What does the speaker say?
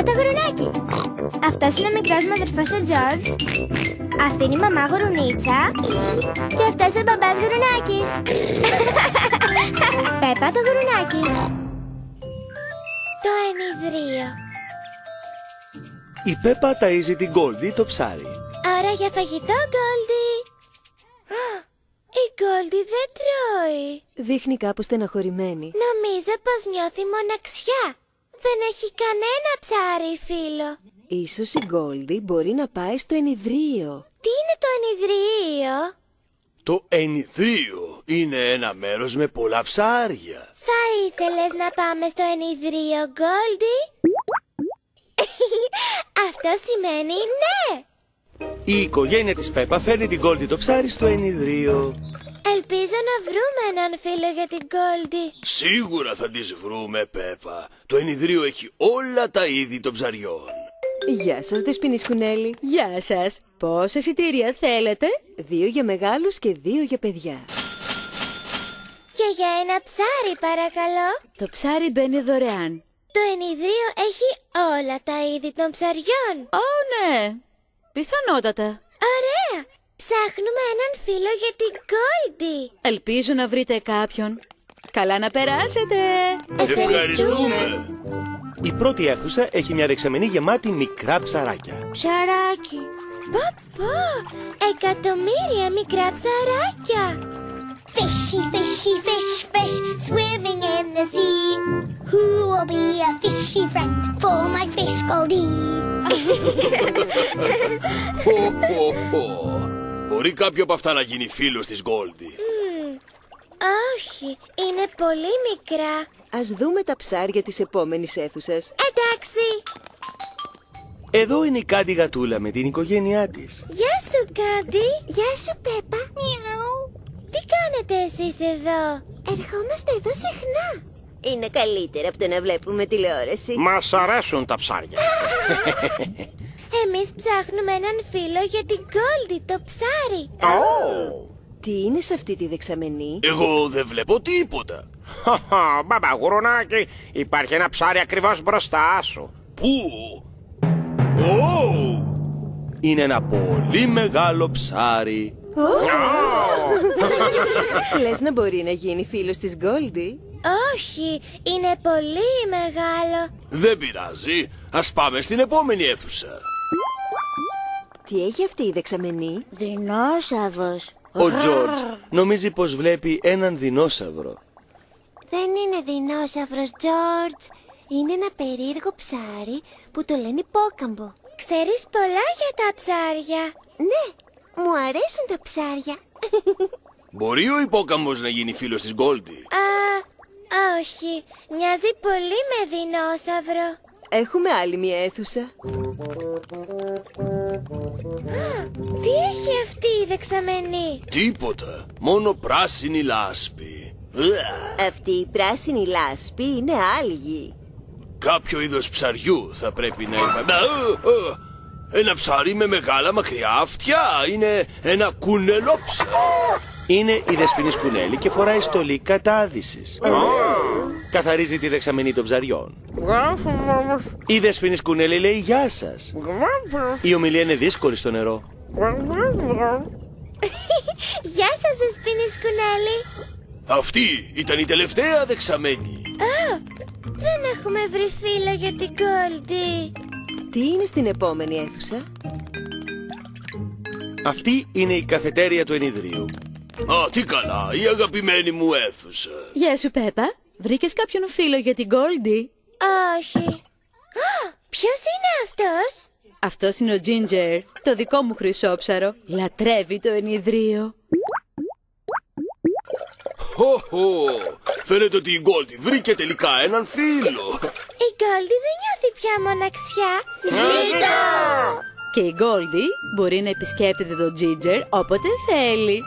Πέπα το γουρουνάκι. Αυτός είναι ο μικρός μου αδερφός ο Τζόρτζ. Αυτή είναι η μαμά γουρουνίτσα. Και αυτός ο μπαμπάς γουρουνάκης. Πέπα το γουρουνάκι. Το ενιδρίο. Η Πέπα ταΐζει την Γκόλντι το ψάρι. Ώρα για φαγητό, Γκόλντι. Η Γκόλντι δεν τρώει. Δείχνει κάπως στεναχωρημένη. Νομίζω πως νιώθει μοναξιά. Δεν έχει κανένα ψάρι, φίλο. Ίσως η Γκόλντι μπορεί να πάει στο ενιδρίο. Τι είναι το ενιδρίο? Το ενιδρίο είναι ένα μέρος με πολλά ψάρια. Θα ήθελες να πάμε στο ενιδρίο, Γκόλντι? Αυτό σημαίνει ναι. Η οικογένεια της Πέπα φέρνει την Γκόλντι το ψάρι στο ενιδρίο. Ελπίζω να βρούμε έναν φίλο για την Γκόλντι. Σίγουρα θα τις βρούμε, Πέπα. Το ενιδρίο έχει όλα τα είδη των ψαριών. Γεια σας, Δεσποινή Σκουνέλη. Γεια σας. Πόσα εισιτήρια θέλετε? 2 για μεγάλους και 2 για παιδιά. Και για ένα ψάρι, παρακαλώ. Το ψάρι μπαίνει δωρεάν. Το ενιδρίο έχει όλα τα είδη των ψαριών. Ω, ναι. Πιθανότατα. Ωραία. Ψάχνουμε έναν φίλο για την Γκόλντι. Ελπίζω να βρείτε κάποιον. Καλά να περάσετε. Ευχαριστούμε. Η πρώτη αίθουσα έχει μια δεξαμενή γεμάτη μικρά ψαράκια. Ψαράκι. Παπά, εκατομμύρια μικρά ψαράκια. Fishy, fishy, fish, fish, swimming in the sea. Who will be a fishy friend for my fish Goldie? Μπορεί κάποιο από αυτά να γίνει φίλος της Γκόλντι. Όχι, είναι πολύ μικρά. Ας δούμε τα ψάρια της επόμενης αίθουσας. Εντάξει. Εδώ είναι η Κάντι γατούλα με την οικογένειά της. Γεια σου, Κάντι. Γεια σου, Πέπα. Τι κάνετε εσείς εδώ? Ερχόμαστε εδώ συχνά. Είναι καλύτερα από το να βλέπουμε τηλεόραση. Μας αρέσουν τα ψάρια. Εμείς ψάχνουμε έναν φίλο για την Γκόλντι, το ψάρι. Τι είναι σε αυτή τη δεξαμενή? Εγώ δεν βλέπω τίποτα. Μπαμπά γουρουνάκι, υπάρχει ένα ψάρι ακριβώς μπροστά σου. Πού? Είναι ένα πολύ μεγάλο ψάρι. Λες να μπορεί να γίνει φίλος της Γκόλντι? Όχι, είναι πολύ μεγάλο. Δεν πειράζει. Ας πάμε στην επόμενη αίθουσα. Τι έχει αυτή η δεξαμενή? Δεινόσαυρος. Ο Τζόρτζ νομίζει πως βλέπει έναν δεινόσαυρο. Δεν είναι δεινόσαυρος, Τζόρτζ. Είναι ένα περίεργο ψάρι που το λένε υπόκαμπο. Ξέρεις πολλά για τα ψάρια. Ναι, μου αρέσουν τα ψάρια. Μπορεί ο υπόκαμπος να γίνει φίλος της Γκόλντι? Όχι. Μοιάζει πολύ με δεινόσαυρο. Έχουμε άλλη μια αίθουσα. Τι έχει αυτή η δεξαμενή? Τίποτα. Μόνο πράσινη λάσπη. Αυτή η πράσινη λάσπη είναι άλγη. Κάποιο είδος ψαριού θα πρέπει να είναι. Ένα ψάρι με μεγάλα μακριά αυτιά. Είναι ένα κουνελόψαρο. Είναι η Δεσποινή Σκουνέλη και φοράει στολή κατάδυσης. Καθαρίζει τη δεξαμενή των ψαριών. Η Δεσποινή Σκουνέλη λέει γεια σας. Η ομιλία είναι δύσκολη στο νερό. Γεια σας, Δεσποινή Σκουνέλη. Αυτή ήταν η τελευταία δεξαμένη. Δεν έχουμε βρει φίλο για την Γκόλντι. Τι είναι στην επόμενη αίθουσα? Αυτή είναι η καφετέρια του ενιδρίου. Τι καλά, η αγαπημένη μου αίθουσα. Γεια σου, Πέπα. Βρήκες κάποιον φίλο για την Γκόλντι? Όχι. Ποιος είναι αυτός? Αυτός είναι ο Τζίντζερ, το δικό μου χρυσόψαρο. Λατρεύει το ενιδρίο. Φαίνεται ότι η Γκόλντι βρήκε τελικά έναν φίλο. Η Γκόλντι δεν νιώθει πια μοναξιά. Ζήτω! Και η Γκόλντι μπορεί να επισκέπτεται τον Τζίντζερ όποτε θέλει.